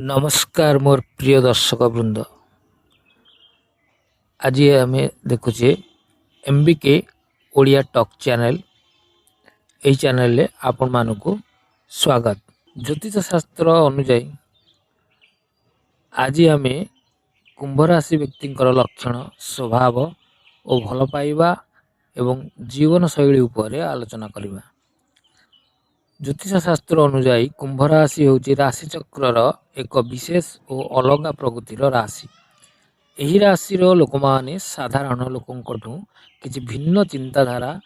नमस्कार मोर प्रिय दर्शक वृंद। आज आम देखुचे एमबीके ओडिया टॉक चैनल। यही चैनल रे आपण मानकु स्वागत। ज्योतिष शास्त्र अनुଯାयी आज आम कुंभ राशि व्यक्ति लक्षण स्वभाव और भल पाइबा एवं जीवन शैली उपर आलोचना करवा। ज्योतिष शास्त्र अनुଯାयी कुंभ राशि हूँ राशि चक्र एक विशेष और अलग प्रकृतिर राशि। यही राशि लोक मैंने साधारण लोकों किसी भिन्न चिंताधारा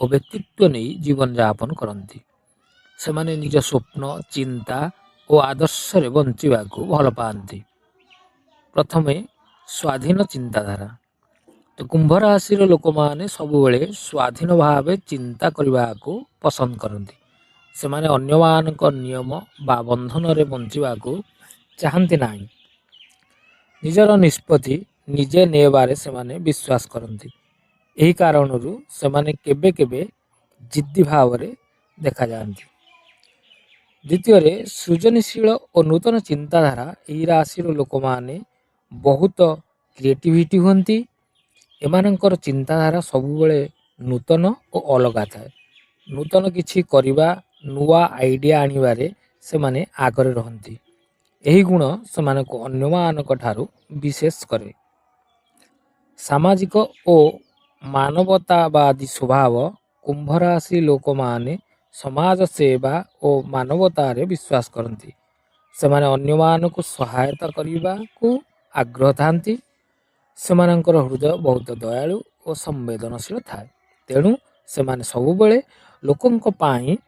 और व्यक्तित्व नहीं जीवन यापन करती। से माने निज स्वप्न चिंता और आदर्श बंचा भल पाती। प्रथमे स्वाधीन चिंताधारा। तो कुंभ राशि लोक मैंने सबुबले स्वाधीन भाव चिंता करने को पसंद करती। से माने अन्य मानक नियम बा बंधन रे बंचिबा को चाहती ना। निजर निष्पत्ति निजे नेबारे से माने विश्वास करती। यही कारणरू से माने केबे केबे जिद्दी भाव रे देखा जाती। द्वितीय सृजनशील और नूतन चिंताधारा। यही राशि लोक माने बहुत क्रिएटिविटी होती। एमानंकर चिंताधारा सबुबले नूतन और अलग थाए। नूतन किछि करिबा नुआ आइडिया आनिबारे से माने आगरे रहंती। यही गुण से माने को अन्य मानक ठारू विशेष करे। सामाजिक और मानवतावादी स्वभाव। कुंभ राशि लोक माने समाज सेवा और मानवता रे विश्वास करती। से माने अन्य मानक सहायता करबा को आग्रह थांती। से मानकर हृदय बहुत दयालु और संवेदनशील थाए। तेणु से माने सबुबले लोकंक पाई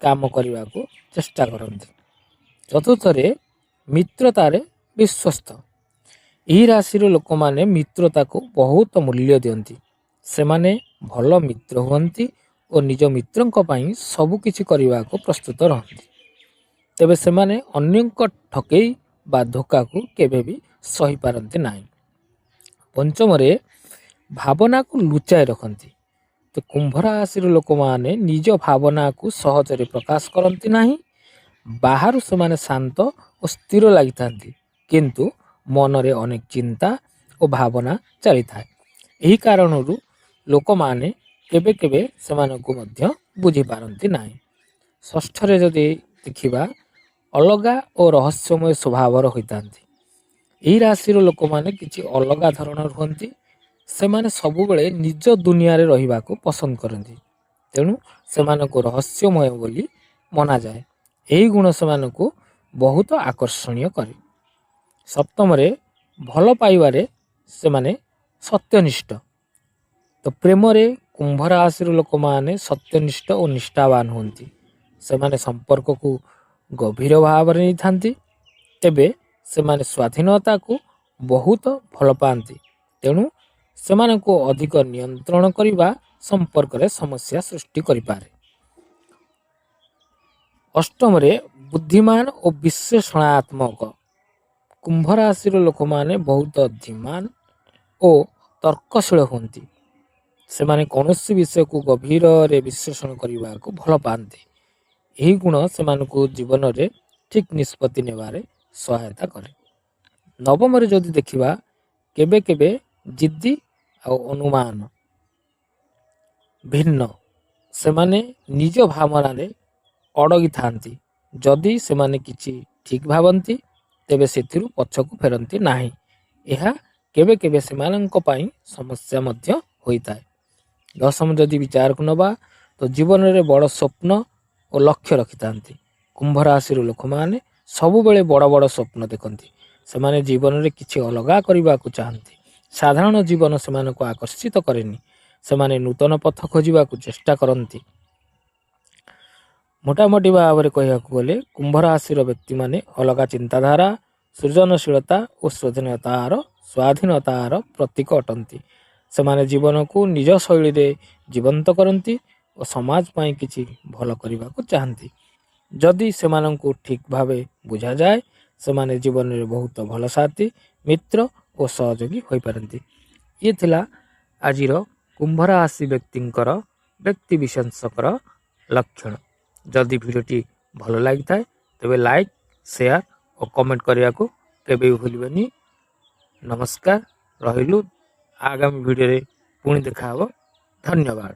काम करने को चेष्टा करती। चतुर्थरे मित्रतारे विश्वस्त। यही राशि लोक माने मित्रता को बहुत मूल्य दियंती। से माने भल मित्र हुअंती और निज मित्रंक पाई सब किछि करने को प्रस्तुत रहती। तेबे से माने अन्यंक ठकई बा धोखा को केबे भी सही पारंती नाही। पंचमरे भावना को लुचाई रखती। तो कुंभ राशि लोक माने निज भावना को सहजरे प्रकाश करती नाही। बाहर से माने शांत और स्थिर लगी थांती, किंतु मनरे अनेक चिंता और भावना चली थाए। यही कारणरू लोक माने केबे केबे सेमानकु मध्य बुझी पारंती नाही। षष्ठरे जदि देखिबा अलगा और रहस्यमय स्वभावर होइतांती। यही राशि लोक माने किछि अलगा धरणर हुअंती। से माने सबुबले निज दुनिया रे रहिबा को पसंद करती। तेणु से मानको रहस्यमय बोली मना जाए। यही गुण से मानको बहुत आकर्षणीय करे। सप्तमरे भल पाइबारे से माने सत्यनिष्ठ। तो प्रेम रे कुंभ राशि लोक माने सत्यनिष्ठ और निष्ठावान होती। से माने संपर्क को गभीर भाव रे थांती। तेबे से माने स्वाधीनता को बहुत भल पाती। तेणु सेमानଙ୍କୁ अधिक नियंत्रण करने संपर्क रे समस्या सृष्टि करिपारे। अष्टमरे बुद्धिमान और विश्लेषणात्मक। कुंभ राशि लोक माने बहुत धीमान और तर्कशील होती। से माने कौनसी विषय को गभीर रे विश्लेषण करने को भल पाती। यही गुण से मानकु जीवन रे ठीक निष्पत्ति नेबारे सहायता करे। नवम जदि देखिबा केबे केबे जिद्दी आ अनुमान भिन्न। से माने निज भावना रे अड़गी थांती। जदि से माने किछि ठीक भावंती तेबे सेथिरु पछकु फेरंती नाही। एहा केबे केबे सेमानंक पाई समस्या मध्य होइताय। दशम जदि विचार को नबा तो जीवन रे बड़ स्वप्न और लक्ष्य रखितांती। कुंभ राशि लोक माने सबुबले बड़ बड़ स्वप्न देखंती। से माने जीवन रे किछि अलगा करबा को चाहंती। साधारण जीवन से मानको आकर्षित करेनी। से माने नूतन पथ खोजिबा को चेष्टा करती। मोटामोटी भाव में कहवा गले कुंभ राशि व्यक्ति माने अलगा चिंताधारा सृजनशीलता और स्वाधीनतार प्रतीक अटंती। से माने जीवन को निज शैली रे जीवंत करती और समाज पाई किछि भल करबा को चाहती। जदि से माननको ठीक भावे बुझा जाए से माने जीवन में बहुत भल साथी मित्र और सहयोगी हो पारती। ये थिला आजिर कुंभ राशि व्यक्तिंकर व्यक्ति विशेषकर लक्षण। जदि भिडियोटी भल लगी थाए तेबे लाइक शेयर ଓ କମେଣ୍ଟ କରିବାକୁ କେବେ ବି ଭୁଲିବେନି। ନମସ୍କାର, ରହିଲୁ। ଆଗାମୀ ଭିଡ଼ିଓରେ ପୁଣି ଦେଖାହେବ। ଧନ୍ୟବାଦ।